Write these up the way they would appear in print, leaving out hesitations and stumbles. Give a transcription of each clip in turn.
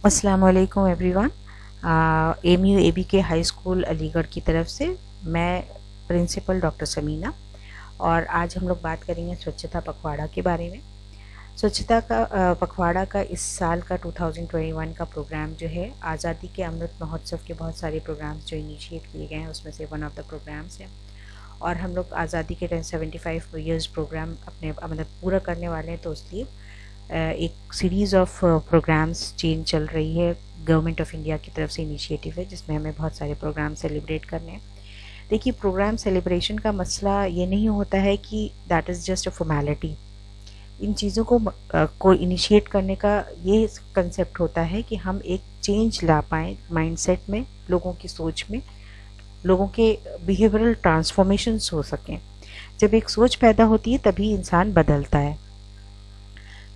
अस्सलाम वालेकुम everyone. MU ABK high school Aligarh की तरफ से मैं प्रिंसिपल डॉक्टर समीना, और आज हम लोग बात करेंगे स्वच्छता पखवाड़ा के बारे में। स्वच्छता का पखवाड़ा का इस साल का 2021 का प्रोग्राम जो है, आज़ादी के अमृत महोत्सव के बहुत सारे प्रोग्राम्स जो इनिशिएट किए गए हैं उसमें से वन ऑफ द प्रोग्राम्स है। और हम लोग आज़ादी के 75 ईयर्स प्रोग्राम अपने मतलब पूरा करने वाले हैं, तो इसलिए एक सीरीज़ ऑफ प्रोग्राम्स चेंज चल रही है। गवर्नमेंट ऑफ इंडिया की तरफ से इनिशिएटिव है जिसमें हमें बहुत सारे प्रोग्राम सेलिब्रेट करने हैं। देखिए, प्रोग्राम सेलिब्रेशन का मसला ये नहीं होता है कि that is just a formality. इन चीज़ों को इनिशिएट करने का ये कंसेप्ट होता है कि हम एक चेंज ला पाएँ माइंडसेट में, लोगों की सोच में, लोगों के बिहेवियरल ट्रांसफॉर्मेशंस हो सकें। जब एक सोच पैदा होती है तभी इंसान बदलता है।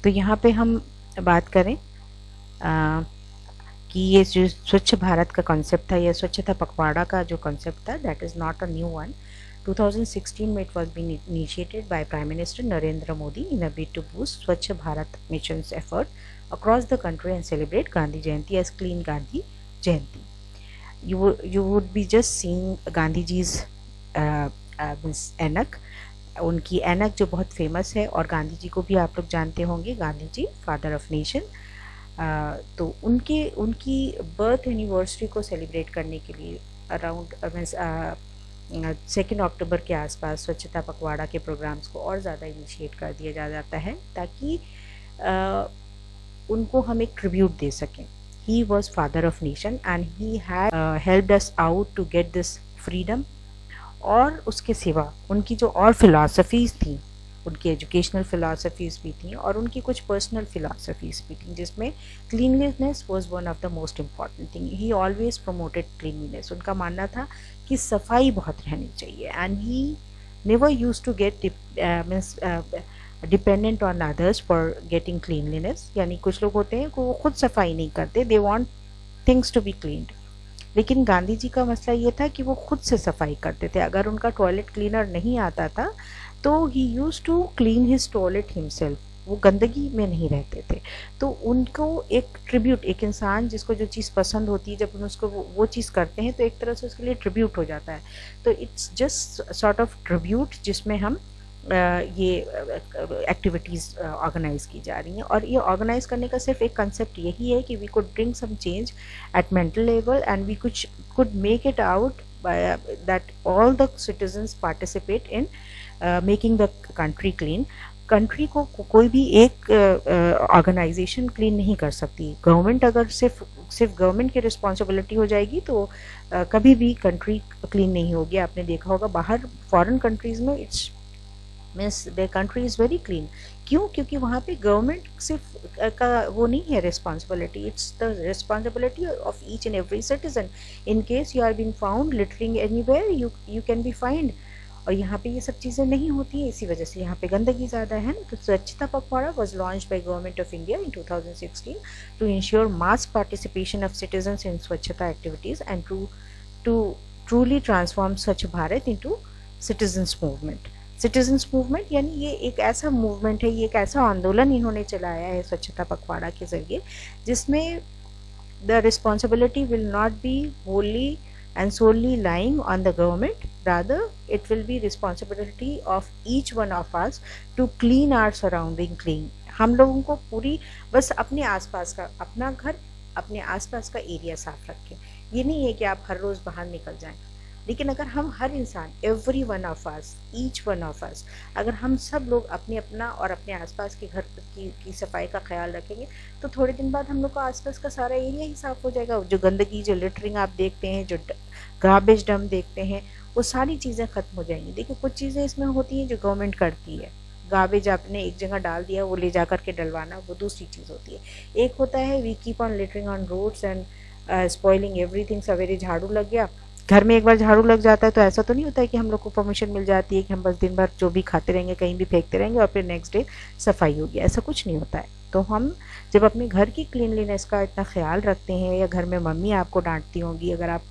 तो यहाँ पे हम बात करें कि ये जो स्वच्छ भारत का कॉन्सेप्ट था या स्वच्छता पखवाड़ा का जो कॉन्सेप्ट था, that is not a new one. 2016 में it was been initiated by prime minister Narendra Modi in a bid to boost Swachh Bharat missions effort across the country and celebrate Gandhi Jayanti as Clean Gandhi Jayanti. You would be just seeing Gandhi ji's ऐनक, उनकी ऐनक जो बहुत famous है, और गांधी जी को भी आप लोग जानते होंगे, Gandhi ji father of nation. तो उनकी बर्थ एनिवर्सरी को सेलिब्रेट करने के लिए अराउंड 2 अक्टूबर के आसपास स्वच्छता पखवाड़ा के प्रोग्राम्स को और ज़्यादा इनिशिएट कर दिया जाता है, ताकि उनको हम एक ट्रिब्यूट दे सकें। He was father of nation and he had helped us out to get this freedom. और उसके सिवा उनकी जो और फिलॉसफीज़ थी, उनकी एजुकेशनल फिलॉसफीज़ भी थी और उनकी कुछ पर्सनल फिलॉसफीज़ भी थी, जिसमें cleanliness was one of the most important thing. He always promoted cleanliness. उनका मानना था कि सफाई बहुत रहनी चाहिए, and he never use to get dependent on others for getting cleanliness. यानी कुछ लोग होते हैं कि वो खुद सफाई नहीं करते, they want things to be cleaned. लेकिन गांधी जी का मसला ये था कि वो खुद से सफाई करते थे। अगर उनका टॉयलेट क्लीनर नहीं आता था तो ही use to clean his toilet himself. वो गंदगी में नहीं रहते थे। तो उनको एक ट्रिब्यूट, एक इंसान जिसको जो चीज़ पसंद होती है, जब उन उसको वो चीज़ करते हैं तो एक तरह से उसके लिए ट्रिब्यूट हो जाता है। तो it's just sort of tribute जिसमें हम ये एक्टिविटीज़ ऑर्गेनाइज की जा रही हैं। और ये ऑर्गेनाइज करने का सिर्फ एक कंसेप्ट यही है कि we could bring some change at mental level and we could make it out that all the citizens participate in making the country clean. Country को कोई भी एक ऑर्गेनाइजेशन क्लीन नहीं कर सकती। गवर्नमेंट अगर सिर्फ गवर्नमेंट की रिस्पॉन्सिबिलिटी हो जाएगी तो कभी भी कंट्री क्लीन नहीं होगी। आपने देखा होगा बाहर फॉरेन कंट्रीज़ में it's means the country is very clean. क्यों? क्योंकि वहाँ पे गवर्नमेंट सिर्फ का वो नहीं है responsibility, it's the responsibility of each and every citizen. In case you are been found littering anywhere, you can be find. और यहाँ पे ये सब चीज़ें नहीं होती है, इसी वजह से यहाँ पे गंदगी ज़्यादा है। तो Swachhta Pakhwada was launch by government of India in 2016 to ensure mass participation of citizens in Swachhta activities and to truly transform Swachh Bharat into citizens movement. Citizens movement यानी ये एक ऐसा मूवमेंट है, ये एक ऐसा आंदोलन इन्होंने चलाया है स्वच्छता पखवाड़ा के ज़रिए, जिसमें the responsibility will not be wholly and solely lying on the government, rather it will be responsibility of each one of us to clean our surrounding clean। हम लोगों को पूरी बस अपने आसपास का, अपना घर, अपने आसपास का एरिया साफ रखें। ये नहीं है कि आप हर रोज़ बाहर निकल जाएं, लेकिन अगर हम हर इंसान, every one of us, each one of us, अगर हम सब लोग अपने अपना और अपने आसपास के घर की सफाई का ख्याल रखेंगे तो थोड़े दिन बाद हम लोग का आसपास का सारा एरिया ही साफ़ हो जाएगा। जो गंदगी, जो लिटरिंग आप देखते हैं, जो गार्बेज डंप देखते हैं, वो सारी चीज़ें ख़त्म हो जाएंगी। देखिए, कुछ चीज़ें इसमें होती हैं जो गवर्नमेंट करती है। गार्बेज आपने एक जगह डाल दिया, वो ले जा कर के डलवाना, वो दूसरी चीज़ होती है। एक होता है we keep on littering on roads and spoiling everything. सवेरे झाड़ू लग गया, घर में एक बार झाड़ू लग जाता है तो ऐसा तो नहीं होता है कि हम लोग को परमिशन मिल जाती है कि हम बस दिन भर जो भी खाते रहेंगे, कहीं भी फेंकते रहेंगे और फिर नेक्स्ट डे सफाई होगी। ऐसा कुछ नहीं होता है। तो हम जब अपने घर की क्लीनलीनेस का इतना ख्याल रखते हैं, या घर में मम्मी आपको डांटती होंगी अगर आप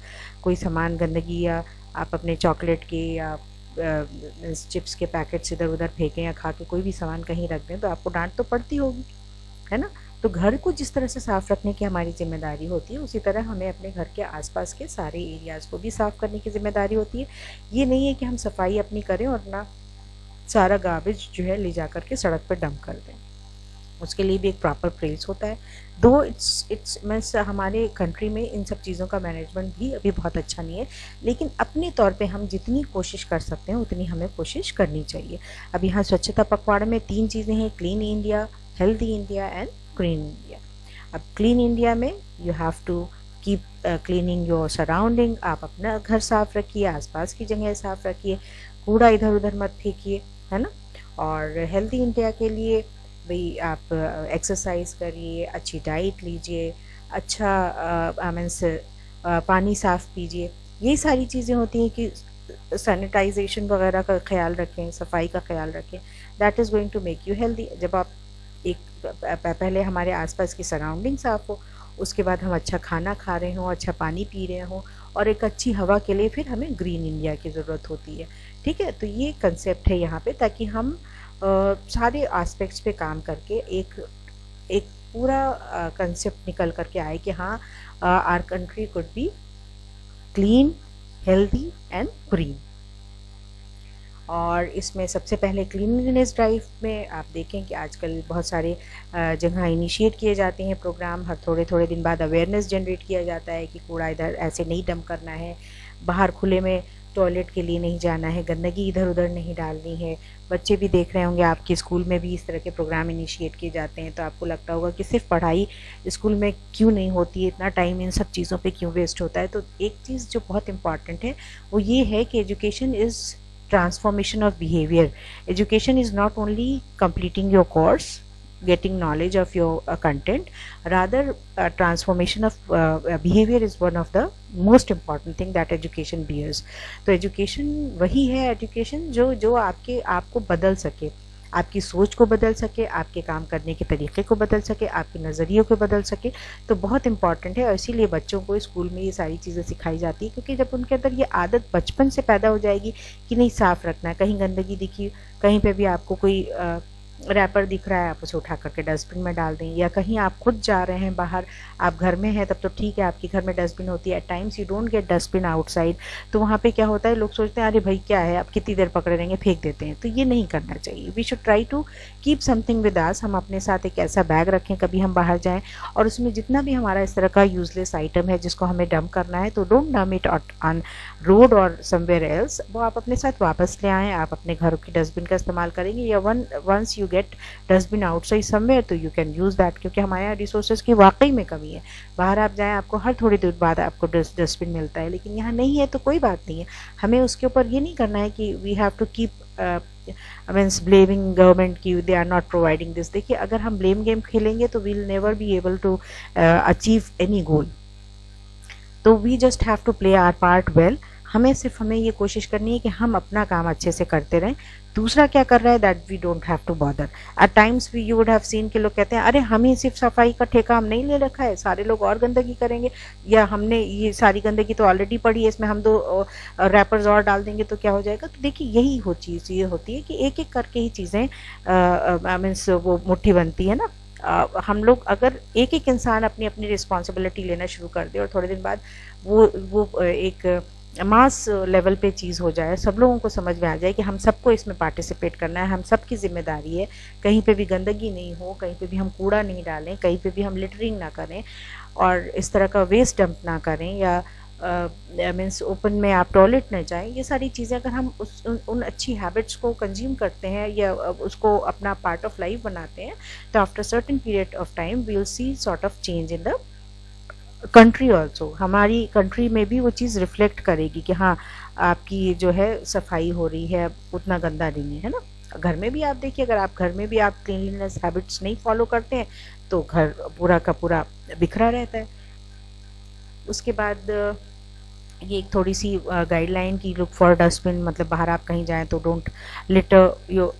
कोई सामान गंदगी, या आप अपने चॉकलेट के या चिप्स के पैकेट्स इधर उधर फेंकें या खा के कोई भी सामान कहीं रख दें, तो आपको डांट तो पड़ती होगी, है ना। तो घर को जिस तरह से साफ़ रखने की हमारी जिम्मेदारी होती है, उसी तरह हमें अपने घर के आसपास के सारे एरियाज़ को भी साफ़ करने की जिम्मेदारी होती है। ये नहीं है कि हम सफाई अपनी करें और अपना सारा गार्बेज जो है ले जा करके सड़क पर डंप कर दें। उसके लिए भी एक प्रॉपर प्लेस होता है। दो इट्स मीन्स हमारे कंट्री में इन सब चीज़ों का मैनेजमेंट भी अभी बहुत अच्छा नहीं है, लेकिन अपने तौर पे हम जितनी कोशिश कर सकते हैं उतनी हमें कोशिश करनी चाहिए। अब यहाँ स्वच्छता पखवाड़े में 3 चीज़ें हैं, clean India, healthy India and green India. अब क्लीन इंडिया में you have to keep cleaning your surrounding, आप अपना घर साफ़ रखिए, आसपास की जगह साफ़ रखिए, कूड़ा इधर उधर मत फेंकिए, है ना। और हेल्दी इंडिया के लिए भाई आप एक्सरसाइज करिए, अच्छी डाइट लीजिए, अच्छा मीन्स पानी साफ़ पीजिए। यही सारी चीज़ें होती हैं कि सैनिटाइजेशन वगैरह का ख्याल रखें, सफाई का ख्याल रखें, that is going to make you healthy. जब आप एक पहले हमारे आसपास की सराउंडिंग साफ़ हो, उसके बाद हम अच्छा खाना खा रहे हों, अच्छा पानी पी रहे हों, और एक अच्छी हवा के लिए फिर हमें ग्रीन इंडिया की ज़रूरत होती है। ठीक है, तो ये कंसेप्ट है यहाँ पे, ताकि हम सारे एस्पेक्ट्स पे काम करके एक पूरा कंसेप्ट निकल करके आए कि हाँ, our country could be clean, healthy and green. और इसमें सबसे पहले क्लीनलीनेस ड्राइव में आप देखें कि आजकल बहुत सारे जगह इनिशिएट किए जाते हैं प्रोग्राम, हर थोड़े थोड़े दिन बाद अवेयरनेस जनरेट किया जाता है कि कूड़ा इधर ऐसे नहीं डंप करना है, बाहर खुले में टॉयलेट के लिए नहीं जाना है, गंदगी इधर उधर नहीं डालनी है। बच्चे भी देख रहे होंगे, आपके स्कूल में भी इस तरह के प्रोग्राम इनिशिएट किए जाते हैं, तो आपको लगता होगा कि सिर्फ पढ़ाई स्कूल में क्यों नहीं होती है, इतना टाइम इन सब चीज़ों पे क्यों वेस्ट होता है। तो एक चीज़ जो बहुत इंपॉर्टेंट है वो ये है कि education is transformation of behavior. Education is not only completing your course, getting knowledge of your content, rather transformation of behavior is one of the most important thing that education bears. तो education वही है, education जो आपको बदल सके, आपकी सोच को बदल सके, आपके काम करने के तरीके को बदल सके, आपके नज़रियों को बदल सके। तो बहुत इंपॉर्टेंट है, और इसीलिए बच्चों को स्कूल में ये सारी चीज़ें सिखाई जाती है, क्योंकि जब उनके अंदर ये आदत बचपन से पैदा हो जाएगी कि नहीं साफ़ रखना है, कहीं गंदगी दिखी, कहीं पे भी आपको कोई रैपर दिख रहा है, आप उसे उठा करके डस्टबिन में डाल दें, या कहीं आप खुद जा रहे हैं बाहर, आप घर में हैं तब तो ठीक है, आपके घर में डस्टबिन होती है। At times you don't get dustbin outside, तो वहाँ पे क्या होता है, लोग सोचते हैं अरे भाई क्या है, आप कितनी देर पकड़े रहेंगे, फेंक देते हैं। तो ये नहीं करना चाहिए। We should try to keep something with us, हम अपने साथ एक ऐसा बैग रखें कभी हम बाहर जाएँ, और उसमें जितना भी हमारा इस तरह का यूजलेस आइटम है जिसको हमें डंप करना है, तो don't dump it on road और समवेयर एल्स, वो आप अपने साथ वापस ले आएँ। आप अपने घर की डस्टबिन का इस्तेमाल करेंगे, या once you get dustbin outside somewhere तो यू कैन यूज़ दैट, क्योंकि हमारे यहाँ रिसोर्सेज की वाकई में कमी है। बाहर आप जाएं, आपको हर थोड़ी देर बाद आपको डस्टबिन मिलता है, लेकिन यहाँ नहीं है तो कोई बात नहीं है। हमें उसके ऊपर ये नहीं करना है कि we have to keep means blaming government की they are not providing this. देखिए, अगर हम ब्लेम गेम खेलेंगे तो we'll never be able to achieve any goal. तो we just have to play our part well. हमें ये कोशिश करनी है कि हम अपना काम अच्छे से करते रहें। दूसरा क्या कर रहा है, that we don't have to bother. At times we you would have seen कि लोग कहते हैं अरे हम ही सिर्फ सफाई का ठेका हम नहीं ले रखा है, सारे लोग और गंदगी करेंगे, या हमने ये सारी गंदगी तो ऑलरेडी पड़ी है, इसमें हम 2 रैपर्स और डाल देंगे तो क्या हो जाएगा। तो देखिए, यही चीज़ ये होती है कि एक एक करके ही चीज़ें मीन्स वो मुट्ठी बनती है ना। हम लोग अगर एक एक इंसान अपनी अपनी रिस्पॉन्सिबिलिटी लेना शुरू कर दे, और थोड़े दिन बाद वो एक मास लेवल पे चीज़ हो जाए, सब लोगों को समझ में आ जाए कि हम सबको इसमें पार्टिसिपेट करना है, हम सबकी जिम्मेदारी है, कहीं पे भी गंदगी नहीं हो, कहीं पे भी हम कूड़ा नहीं डालें, कहीं पे भी हम लिटरिंग ना करें, और इस तरह का वेस्ट डंप ना करें, या मीन्स ओपन में आप टॉयलेट न जाएं। ये सारी चीज़ें अगर हम उन अच्छी हैबिट्स को कंज्यूम करते हैं या उसको अपना पार्ट ऑफ लाइफ बनाते हैं, तो after certain period of time we will see sort of change in the country also. हमारी कंट्री में भी वो चीज़ रिफ्लेक्ट करेगी कि हाँ, आपकी जो है सफाई हो रही है, उतना गंदा नहीं है ना। घर में भी आप देखिए, अगर आप घर में भी आप क्लीनलीनेस हैबिट्स नहीं फॉलो करते हैं तो घर पूरा का पूरा बिखरा रहता है। उसके बाद ये एक थोड़ी सी गाइडलाइन की, लुक फॉर डस्टबिन, मतलब बाहर आप कहीं जाएं तो don't litter your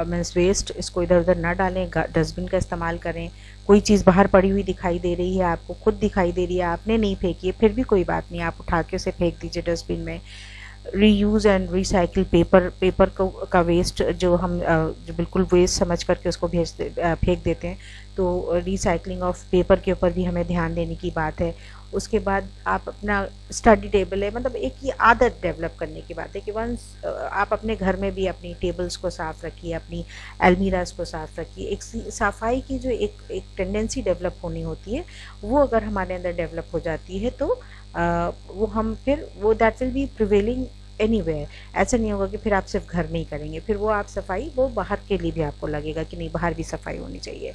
means waste, इसको इधर उधर ना डालें, डस्टबिन का इस्तेमाल करें। कोई चीज़ बाहर पड़ी हुई दिखाई दे रही है, आपको खुद दिखाई दे रही है, आपने नहीं फेंकी है, फिर भी कोई बात नहीं, आप उठा के उसे फेंक दीजिए डस्टबिन में। रीयूज़ एंड रिसाइकिल पेपर का वेस्ट जो हम जो बिल्कुल वेस्ट समझ करके उसको फेंक देते हैं, तो रिसाइकलिंग ऑफ पेपर के ऊपर भी हमें ध्यान देने की बात है। उसके बाद आप अपना स्टडी टेबल है, मतलब एक ही आदत डेवलप करने की बात है कि वंस आप अपने घर में भी अपनी टेबल्स को साफ़ रखिए, अपनी अलमीराज को साफ़ रखिए। एक सफाई की जो एक टेंडेंसी डेवलप होनी होती है, वो अगर हमारे अंदर डेवलप हो जाती है तो वो हम फिर वो that will be prevailing anywhere. ऐसा नहीं होगा कि फिर आप सिर्फ घर में ही करेंगे, फिर वो आप सफाई वो बाहर के लिए भी आपको लगेगा कि नहीं बाहर भी सफाई होनी चाहिए।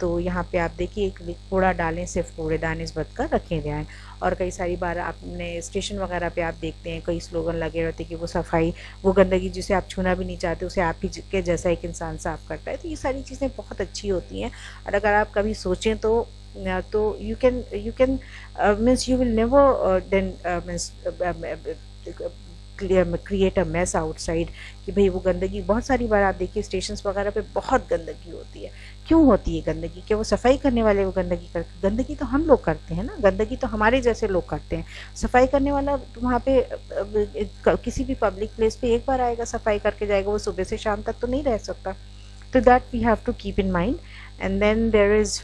तो यहाँ पे आप देखिए एक कूड़ा डालें, सिर्फ कूड़ेदान इस बात का रखें ध्यान। और कई सारी बार आपने स्टेशन वगैरह पे आप देखते हैं कई स्लोगन लगे रहते हैं कि वो सफाई, वो गंदगी जिसे आप छूना भी नहीं चाहते उसे आप ही के जैसा एक इंसान साफ करता है। तो ये सारी चीज़ें बहुत अच्छी होती हैं, और अगर आप कभी सोचें तो you can means you will never then means create a mess outside कि भाई वो गंदगी। बहुत सारी बार आप देखिए स्टेशंस वगैरह पे बहुत गंदगी होती है। क्यों होती है गंदगी? क्या वो सफाई करने वाले वो गंदगी करते? गंदगी तो हम लोग करते हैं ना, गंदगी तो हमारे जैसे लोग करते हैं। सफाई करने वाला वहाँ पे किसी भी पब्लिक प्लेस पे एक बार आएगा, सफाई करके जाएगा, वो सुबह से शाम तक तो नहीं रह सकता। तो that we have to keep in mind. And then there is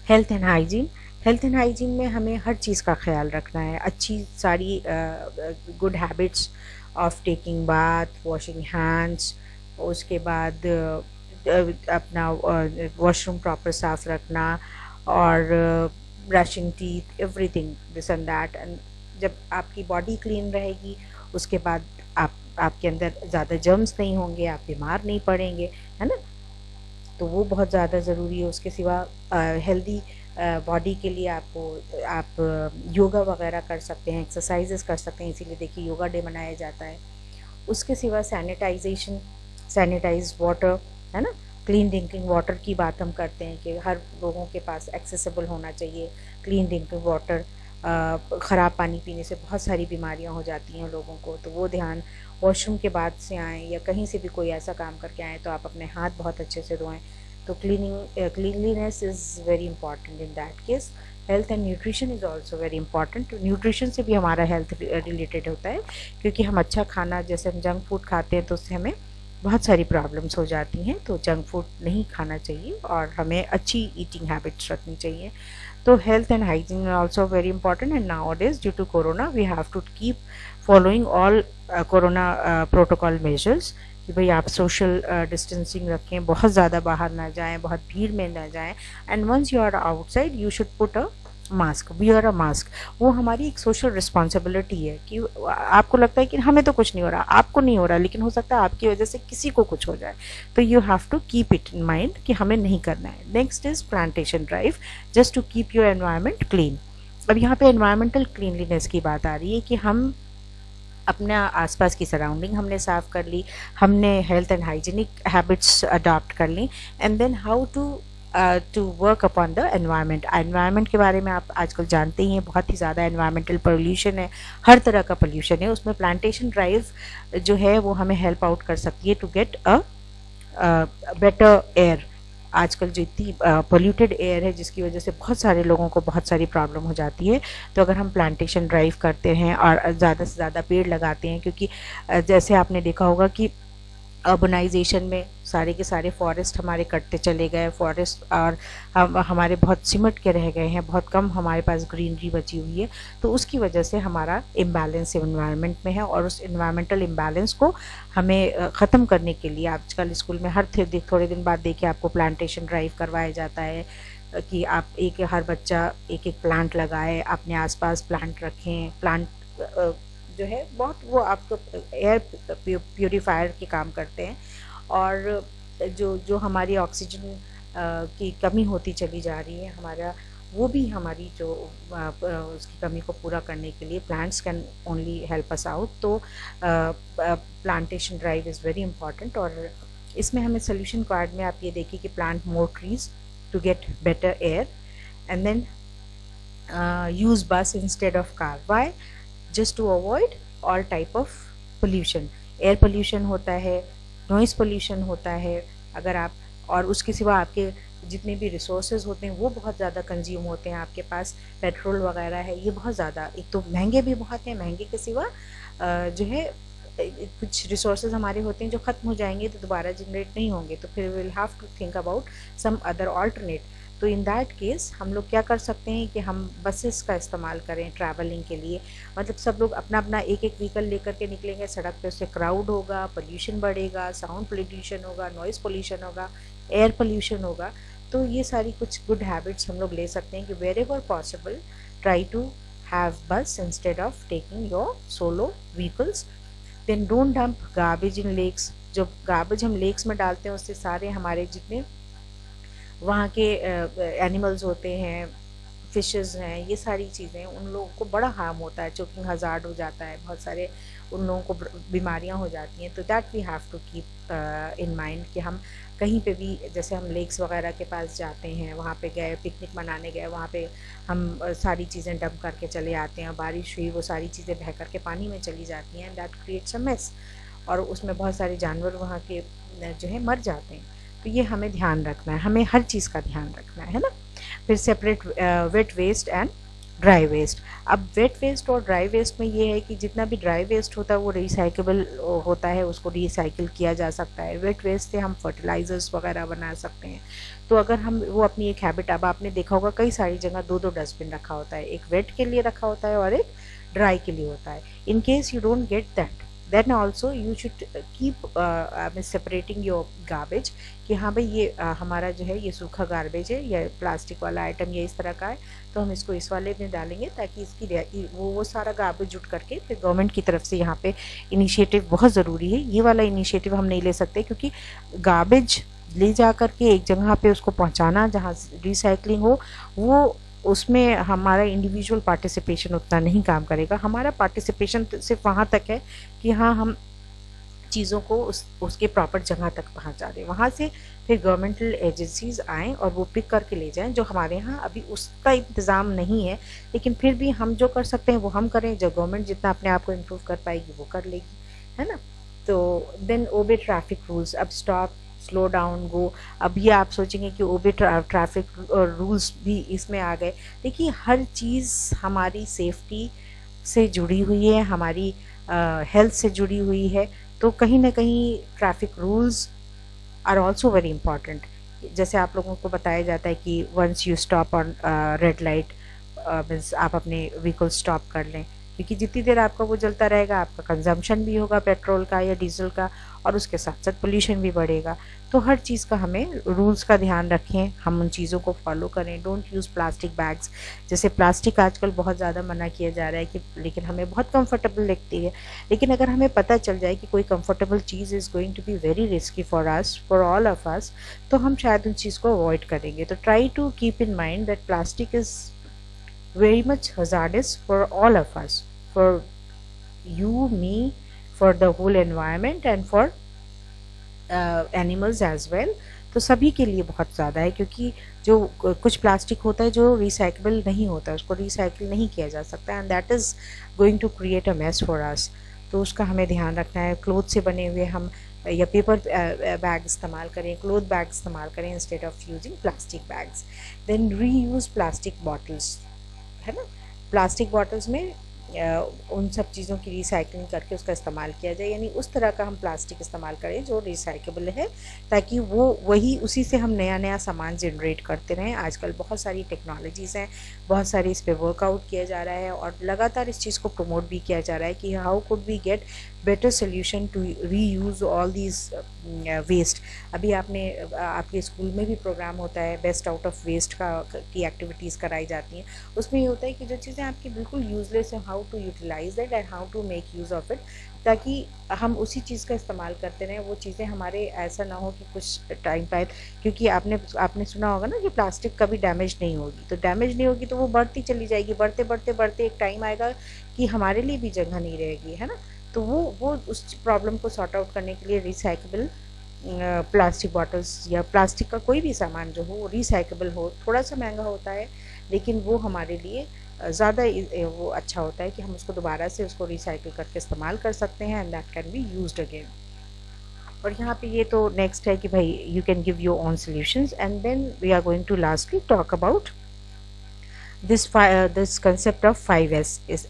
health and hygiene. Health and hygiene में हमें हर चीज़ का ख्याल रखना है। अच्छी सारी good habits of taking bath, washing hands, उसके बाद अपना वॉशरूम प्रॉपर साफ रखना, और brushing teeth, everything this and that. And जब आपकी बॉडी क्लीन रहेगी उसके बाद आपके अंदर ज़्यादा जर्म्स नहीं होंगे, आप बीमार नहीं पड़ेंगे, है ना। तो वो बहुत ज़्यादा ज़रूरी है। उसके सिवा हेल्दी बॉडी के लिए आप योगा वगैरह कर सकते हैं, एक्सरसाइजेस कर सकते हैं, इसीलिए देखिए योगा डे मनाया जाता है। उसके सिवा सैनिटाइजेशन, सैनिटाइज वाटर, है ना, क्लीन ड्रिंकिंग वाटर की बात हम करते हैं कि हर लोगों के पास एक्सेसिबल होना चाहिए क्लीन ड्रिंकिंग वाटर। ख़राब पानी पीने से बहुत सारी बीमारियां हो जाती हैं लोगों को, तो वो ध्यान। वॉशरूम के बाद से आएँ या कहीं से भी कोई ऐसा काम करके आएँ तो आप अपने हाथ बहुत अच्छे से धोएं। तो cleanliness is very important in that case. Health and nutrition is also very important. Nutrition से भी हमारा हेल्थ रिलेटेड होता है, क्योंकि हम अच्छा खाना, जैसे हम जंक फूड खाते हैं तो उससे हमें बहुत सारी प्रॉब्लम्स हो जाती हैं। तो जंक फूड नहीं खाना चाहिए और हमें अच्छी ईटिंग हैबिट्स रखनी चाहिए। तो health and hygiene are also very important, and nowadays due to corona we have to keep following all corona protocol measures कि भाई आप सोशल डिस्टेंसिंग रखें, बहुत ज़्यादा बाहर ना जाएं, बहुत भीड़ में ना जाएं, and once you are outside you should put a mask, wear a mask. वो हमारी एक सोशल रिस्पॉन्सिबिलिटी है कि आपको लगता है कि हमें तो कुछ नहीं हो रहा, आपको नहीं हो रहा, लेकिन हो सकता है आपकी वजह से किसी को कुछ हो जाए, तो you have to keep it in mind कि हमें नहीं करना है। Next is plantation drive, just to keep your environment clean. अब यहाँ पे एनवायरमेंटल क्लीनलीनेस की बात आ रही है कि हम अपने आसपास की सराउंडिंग हमने साफ़ कर ली, हमने health and hygienic habits adopt कर ली, and then how to work upon the environment. Environment के बारे में आप आजकल जानते ही हैं, बहुत ही ज़्यादा एनवायरमेंटल पोल्यूशन है, हर तरह का पोल्यूशन है। उसमें प्लांटेशन ड्राइव जो है वो हमें हेल्प आउट कर सकती है to get a better air. आजकल जो इतनी पोल्यूटेड एयर है जिसकी वजह से बहुत सारे लोगों को बहुत सारी प्रॉब्लम हो जाती है। तो अगर हम प्लांटेशन ड्राइव करते हैं और ज़्यादा से ज़्यादा पेड़ लगाते हैं, क्योंकि जैसे आपने देखा होगा कि अर्बनाइजेशन में सारे के सारे फॉरेस्ट हमारे कटते चले गए, फॉरेस्ट और हमारे बहुत सिमट के रह गए हैं, बहुत कम हमारे पास ग्रीनरी बची हुई है। तो उसकी वजह से हमारा इम्बैलेंस इन्वायरमेंट में है, और उस इन्वायरमेंटल इम्बैलेंस को हमें ख़त्म करने के लिए आजकल स्कूल में हर थोड़े दिन बाद देखिए आपको प्लांटेशन ड्राइव करवाया जाता है कि आप हर बच्चा एक एक प्लांट लगाए, अपने आसपास प्लांट रखें। प्लांट जो है बहुत वो आपको एयर प्यूरीफायर के काम करते हैं, और जो हमारी ऑक्सीजन की कमी होती चली जा रही है हमारा, वो भी हमारी जो उसकी कमी को पूरा करने के लिए plants can only help us out. तो plantation drive is very important. और इसमें हमें सोल्यूशन कार्ड में आप ये देखिए कि plant more trees to get better air, and then use bus instead of car. Why? Just to avoid all type of pollution. Air pollution होता है, नॉइज़ पोल्यूशन होता है, अगर आप, और उसके सिवा आपके जितने भी रिसोर्सेज होते हैं वो बहुत ज़्यादा कंज्यूम होते हैं। आपके पास पेट्रोल वगैरह है, ये बहुत ज़्यादा, एक तो महंगे भी बहुत हैं, महंगे के सिवा जो है कुछ रिसोर्सेज हमारे होते हैं जो ख़त्म हो जाएंगे तो दोबारा जनरेट नहीं होंगे, तो फिर will have to think about some other alternate. तो इन दैट केस हम लोग क्या कर सकते हैं कि हम बसेस का इस्तेमाल करें ट्रैवलिंग के लिए। मतलब सब लोग अपना अपना एक एक व्हीकल लेकर के निकलेंगे सड़क पे, उससे क्राउड होगा, पोल्यूशन बढ़ेगा, साउंड पोल्यूशन होगा, नॉइज़ पोल्यूशन होगा, एयर पोल्यूशन होगा। तो ये सारी कुछ गुड हैबिट्स हम लोग ले सकते हैं कि wherever possible try to have bus instead of taking your solo vehicles. Then don't dump garbage in lakes. जो गार्बेज हम लेक्स में डालते हैं उससे सारे हमारे जितने वहाँ के एनिमल्स होते हैं, फिशेस हैं, ये सारी चीज़ें उन लोगों को बड़ा हार्म होता है, चोकिंग हज़ार्ड हो जाता है, बहुत सारे उन लोगों को बीमारियाँ हो जाती हैं। तो that we have to keep in mind कि हम कहीं पे भी जैसे हम लेक्स वगैरह के पास जाते हैं, वहाँ पे गए, पिकनिक मनाने गए, वहाँ पे हम सारी चीज़ें डंप करके चले आते हैं, बारिश हुई वो सारी चीज़ें बह करके पानी में चली जाती हैं, दैट क्रिएट्स अ मेस, और उसमें बहुत सारे जानवर वहाँ के जो है मर जाते हैं। तो ये हमें ध्यान रखना है, हमें हर चीज़ का ध्यान रखना है ना। फिर separate wet waste and dry waste. अब वेट वेस्ट और ड्राई वेस्ट में ये है कि जितना भी ड्राई वेस्ट होता है वो रिसाइकेबल होता है, उसको रिसाइकिल किया जा सकता है। वेट वेस्ट से हम फर्टिलाइजर्स वगैरह बना सकते हैं। तो अगर हम वो अपनी एक हैबिट, अब आपने देखा होगा कई सारी जगह दो दो डस्टबिन रखा होता है, एक वेट के लिए रखा होता है और एक ड्राई के लिए होता है। इन case you don't get that, then also you should keep separating your garbage कि हाँ भाई ये हमारा जो है ये सूखा गार्बेज है या प्लास्टिक वाला आइटम ये इस तरह का है, तो हम इसको इस वाले में डालेंगे ताकि इसकी वो सारा गार्बेज जुट करके फिर गवर्नमेंट की तरफ से यहाँ पे इनिशिएटिव बहुत ज़रूरी है। ये वाला इनिशिएटिव हम नहीं ले सकते क्योंकि गार्बेज ले जा करके एक जगह पे उसको पहुँचाना जहाँ रिसाइकलिंग हो, वो उसमें हमारा इंडिविजुअल पार्टिसिपेशन उतना नहीं काम करेगा। हमारा पार्टिसिपेशन सिर्फ वहाँ तक है कि हाँ हम चीज़ों को उसके प्रॉपर जगह तक पहुँचा दें, वहाँ से फिर गवर्नमेंटल एजेंसीज आएँ और वो पिक करके ले जाएं। जो हमारे यहाँ अभी उसका इंतज़ाम नहीं है, लेकिन फिर भी हम जो कर सकते हैं वो हम करें, जो गवर्नमेंट जितना अपने आप को इम्प्रूव कर पाएगी वो कर लेगी, है ना। तो देन ओबे ट्रैफिक रूल्स। अब स्टॉप, स्लो डाउन, गो। अब ये आप सोचेंगे कि ओबे ट्रैफिक रूल्स भी इसमें आ गए। देखिए हर चीज़ हमारी सेफ्टी से जुड़ी हुई है, हमारी हेल्थ से जुड़ी हुई है, तो कहीं ना कहीं traffic rules are also very important. जैसे आप लोगों को बताया जाता है कि once you stop on red light means आप अपने व्हीकल स्टॉप कर लें, क्योंकि जितनी देर आपका वो जलता रहेगा आपका कंजम्पशन भी होगा पेट्रोल का या डीजल का, और उसके साथ साथ पोल्यूशन भी बढ़ेगा। तो हर चीज़ का हमें रूल्स का ध्यान रखें, हम उन चीज़ों को फॉलो करें। Don't use plastic bags. जैसे प्लास्टिक आजकल बहुत ज़्यादा मना किया जा रहा है कि लेकिन हमें बहुत कंफर्टेबल लगती है, लेकिन अगर हमें पता चल जाए कि कोई कंफर्टेबल चीज़ is going to be very risky for us, for all of us, तो हम शायद उन चीज़ को अवॉइड करेंगे। तो try to keep in mind that plastic is very much hazardous for all of us, for you, me, for the whole environment and for animals as well। तो सभी के लिए बहुत ज़्यादा है, क्योंकि जो कुछ प्लास्टिक होता है जो रिसाइकेबल नहीं होता, उसको रिसाइकिल नहीं किया जा सकता, and that is going to create a mess for us. तो उसका हमें ध्यान रखना है। क्लोथ से बने हुए हम या पेपर बैग इस्तेमाल करें, क्लोथ बैग इस्तेमाल करें instead of using plastic bags. Then reuse plastic bottles, है ना। प्लास्टिक बॉटल्स में उन सब चीज़ों की रिसाइकलिंग करके उसका इस्तेमाल किया जाए, यानी उस तरह का हम प्लास्टिक इस्तेमाल करें जो रिसाइकेबल है, ताकि वो वही उसी से हम नया नया सामान जनरेट करते रहें। आजकल बहुत सारी टेक्नोलॉजीज़ हैं, बहुत सारी इस पर वर्कआउट किया जा रहा है और लगातार इस चीज़ को प्रमोट भी किया जा रहा है कि how could we get better solution to reuse all these waste. अभी आपके स्कूल में भी प्रोग्राम होता है, बेस्ट आउट ऑफ वेस्ट की एक्टिविटीज़ कराई जाती हैं। उसमें ये होता है कि जो चीज़ें आपकी बिल्कुल यूजलेस हैं, how to utilise that and how to make use of it, ताकि हम उसी चीज़ का इस्तेमाल करते रहें। वो चीज़ें हमारे ऐसा ना हो कि कुछ टाइम बाद, क्योंकि आपने सुना होगा ना कि प्लास्टिक कभी डैमेज नहीं होगी, तो डैमेज नहीं होगी तो वो बढ़ती चली जाएगी, बढ़ते बढ़ते बढ़ते एक टाइम आएगा कि हमारे लिए भी जगह नहीं रहेगी, है ना। तो वो उस प्रॉब्लम को सॉर्ट आउट करने के लिए रिसाइकेबल प्लास्टिक बॉटल्स या प्लास्टिक का कोई भी सामान जो हो वो रिसाइकेबल हो। थोड़ा सा महंगा होता है, लेकिन वो हमारे लिए ज़्यादा वो अच्छा होता है कि हम उसको दोबारा से उसको रिसाइकिल करके इस्तेमाल कर सकते हैं, and that can be used again. और यहाँ पे ये तो नेक्स्ट है कि भाई you can give your own solutions, and then we are going to lastly talk about this concept of 5S is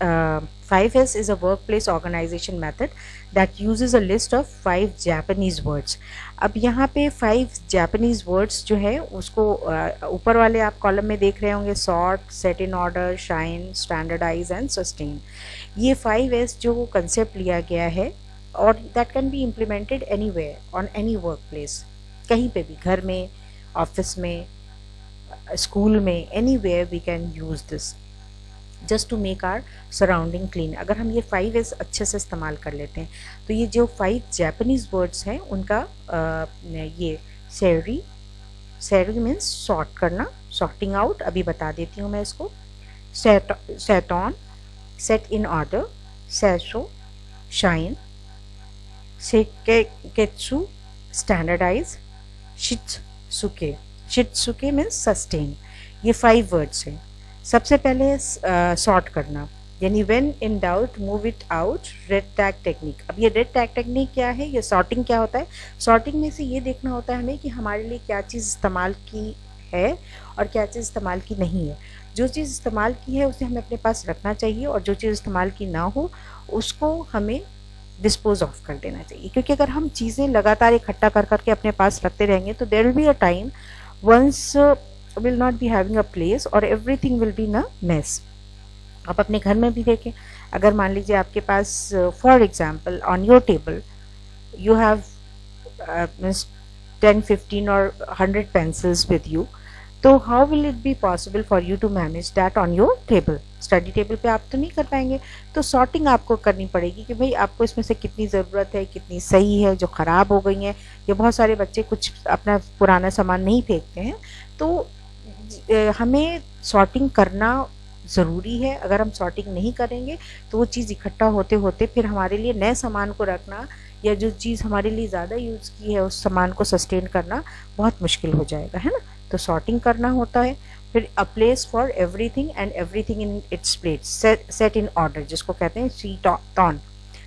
5S is a workplace organization method that uses a list of 5 Japanese words. अब यहाँ पे 5 Japanese words जो है उसको ऊपर वाले आप column में देख रहे होंगे, sort, set in order, shine, standardize and sustain. ये 5S जो कंसेप्ट लिया गया है और that can be implemented anywhere on any workplace, कहीं पे भी, घर में, ऑफिस में, स्कूल में, anywhere we can use this just to make our surrounding clean. अगर हम ये 5S अच्छे से इस्तेमाल कर लेते हैं तो ये जो 5 जापानीज वर्ड्स हैं उनका ये सेरी मीन्स सॉर्ट करना, सॉर्टिंग आउट, अभी बता देती हूँ मैं इसको. सेट ऑन, सेट इन ऑर्डर, सैशो, शाइन, सेकेत्सु, स्टैंडर्डाइज, शित्सुके. शित्सुके मीन्स सस्टेन. ये 5 वर्ड्स हैं. सबसे पहले सॉर्ट करना, यानी when in doubt move it out, red tag technique. अब ये रेड टैग टेक्निक क्या है, ये सॉर्टिंग क्या होता है? सॉर्टिंग में से ये देखना होता है हमें कि हमारे लिए क्या चीज़ इस्तेमाल की है और क्या चीज़ इस्तेमाल की नहीं है. जो चीज़ इस्तेमाल की है उसे हमें अपने पास रखना चाहिए और जो चीज़ इस्तेमाल की ना हो उसको हमें डिस्पोज ऑफ कर देना चाहिए. क्योंकि अगर हम चीज़ें लगातार इकट्ठा कर करके अपने पास रखते रहेंगे तो there will be a time once will not be having a place or everything will be in a mess. आप अपने घर में भी देखें, अगर मान लीजिए आपके पास for example on your table you have 10, 15 और 100 pencils with you, तो how will it be possible for you to manage that on your table? Study table पे आप तो नहीं कर पाएंगे. तो सॉर्टिंग आपको करनी पड़ेगी कि भाई आपको इसमें से कितनी ज़रूरत है, कितनी सही है, जो ख़राब हो गई हैं. या बहुत सारे बच्चे कुछ अपना पुराना सामान नहीं फेंकते हैं, तो हमें सॉर्टिंग करना ज़रूरी है. अगर हम सॉर्टिंग नहीं करेंगे तो वो चीज़ इकट्ठा होते होते फिर हमारे लिए नए सामान को रखना या जो चीज़ हमारे लिए ज़्यादा यूज़ की है उस सामान को सस्टेन करना बहुत मुश्किल हो जाएगा, है ना. तो सॉर्टिंग करना होता है. फिर a place for everything and everything in its place, set in order, जिसको कहते हैं सीटॉन.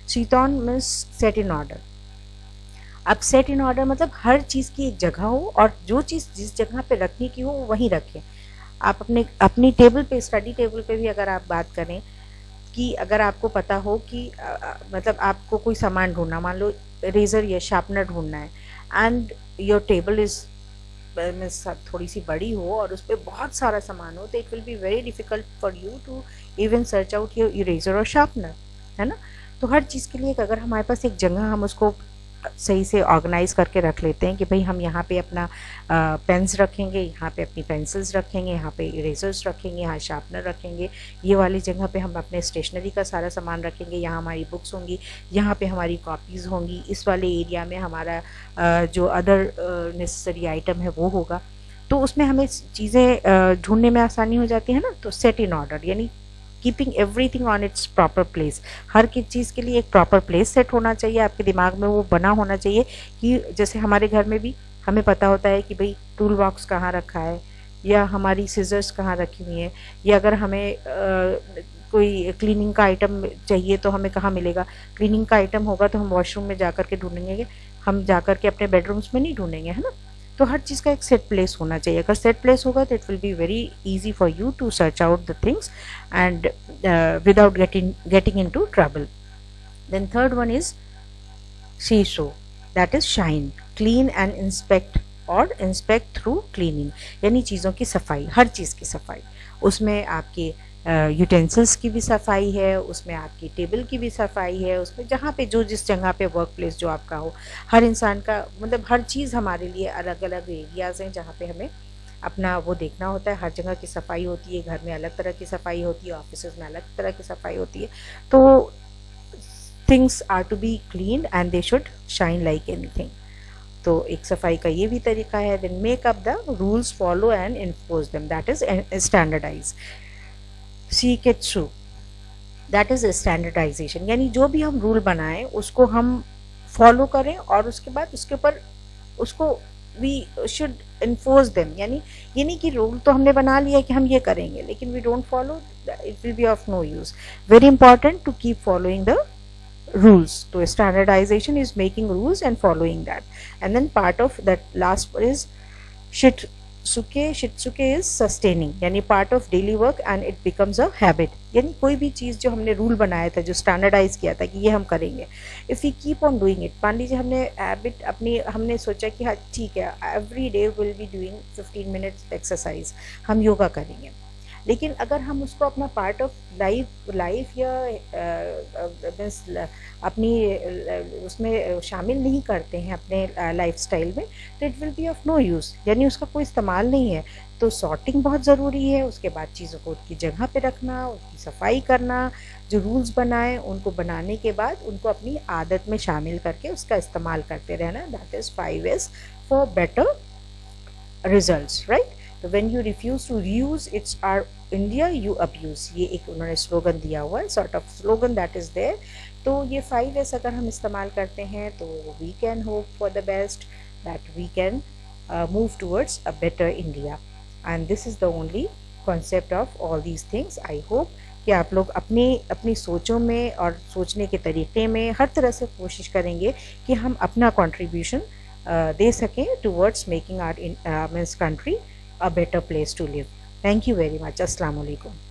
सीटॉन मीन्स सेट इन ऑर्डर. अब सेट इन ऑर्डर मतलब हर चीज़ की एक जगह हो और जो चीज़ जिस जगह पे रखने की हो वो वहीं रखें. आप अपनी टेबल पे, स्टडी टेबल पे भी अगर आप बात करें कि अगर आपको पता हो कि मतलब आपको कोई सामान ढूंढना, मान लो रेज़र या शार्पनर ढूंढना है एंड योर टेबल इज़ थोड़ी सी बड़ी हो और उस पर बहुत सारा सामान हो, तो it will be very difficult for you to even search out your eraser और शार्पनर, है ना. तो हर चीज़ के लिए अगर हमारे पास एक जगह हम उसको सही से ऑर्गेनाइज करके रख लेते हैं कि भाई हम यहाँ पे अपना पेन्स रखेंगे, यहाँ पे अपनी पेंसिल्स रखेंगे, यहाँ पे इरेजर्स रखेंगे, यहाँ शार्पनर रखेंगे, ये वाली जगह पे हम अपने स्टेशनरी का सारा सामान रखेंगे, यहाँ हमारी बुक्स होंगी, यहाँ पे हमारी कॉपीज़ होंगी, इस वाले एरिया में हमारा जो अदर नेसेसरी आइटम है वो होगा. तो उसमें हमें चीज़ें ढूंढने में आसानी हो जाती है ना. तो सेट इन ऑर्डर यानी keeping everything on its proper place. हर की चीज़ के लिए एक प्रॉपर प्लेस सेट होना चाहिए, आपके दिमाग में वो बना होना चाहिए कि जैसे हमारे घर में भी हमें पता होता है कि भाई टूल बॉक्स कहाँ रखा है या हमारी सीजर्स कहाँ रखी हुई हैं, या अगर हमें कोई क्लीनिंग का आइटम चाहिए तो हमें कहाँ मिलेगा. क्लीनिंग का आइटम होगा तो हम वॉशरूम में जा कर के ढूंढेंगे, हम जा कर के अपने बेडरूम्स में नहीं ढूंढेंगे, है ना. तो हर चीज़ का एक सेट प्लेस होना चाहिए. अगर सेट प्लेस होगा तो it will be very easy for you to search out the things and without getting into trouble. Then third one is शीशो, that is shine, clean and inspect और inspect through cleaning, यानी चीज़ों की सफाई, हर चीज़ की सफाई. उसमें आपके यूटेंसिल्स की भी सफाई है, उसमें आपकी टेबल की भी सफाई है, उसमें जहाँ पे जो जिस जगह पे वर्क प्लेस जो आपका हो, हर इंसान का मतलब हर चीज़ हमारे लिए अलग अलग एरियाज़ हैं जहाँ पे हमें अपना वो देखना होता है. हर जगह की सफाई होती है, घर में अलग तरह की सफाई होती है, ऑफिस में अलग तरह की सफाई होती है. तो things are to be clean and they should shine like anything. तो एक सफाई का ये भी तरीका है. Then make up the rules, follow and enforce them, that is standardize. सीकेत्सु, दैट इज स्टैंडर्डाइजेशन, यानी जो भी हम रूल बनाएं उसको हम फॉलो करें और उसके बाद उसके ऊपर उसको वी शुड इन्फोर्स देम. यानी ये नहीं कि रूल तो हमने बना लिया कि हम ये करेंगे लेकिन we don't follow, it will be of no use. Very important to keep following the rules. So standardization is making rules and following that. And then part of that last is सुके शित्सुके is sustaining, यानी part of daily work and it becomes a habit. यानी कोई भी चीज़ जो हमने rule बनाया था, जो स्टैंडर्डाइज किया था कि ये हम करेंगे, if we keep on doing it, मान लीजिए हमने हैबिट अपनी, हमने सोचा कि हाँ ठीक है every day will be doing 15 minutes exercise, हम योगा करेंगे, लेकिन अगर हम उसको अपना पार्ट ऑफ लाइफ या मीन्स अपनी उसमें शामिल नहीं करते हैं अपने लाइफस्टाइल में, तो it will be of no use, यानी उसका कोई इस्तेमाल नहीं है। तो सॉर्टिंग बहुत ज़रूरी है, उसके बाद चीज़ों को उनकी जगह पे रखना, उनकी सफाई करना, जो रूल्स बनाए उनको बनाने के बाद उनको अपनी आदत में शामिल करके उसका इस्तेमाल करते रहना। That is 5 S for better results, right. तो when you refuse to reuse it's our India you abuse, ये एक उन्होंने स्लोगन दिया हुआ है, sort of slogan that is there. तो ये 5 S अगर हम इस्तेमाल करते हैं तो we can hope for the best, that we can move towards a better India, and this is the only concept of all these things. I hope कि आप लोग अपनी सोचों में और सोचने के तरीक़े में हर तरह से कोशिश करेंगे कि हम अपना कंट्रीब्यूशन दे सकें towards making our means country a better place to live. Thank you very much. Assalamu alaikum.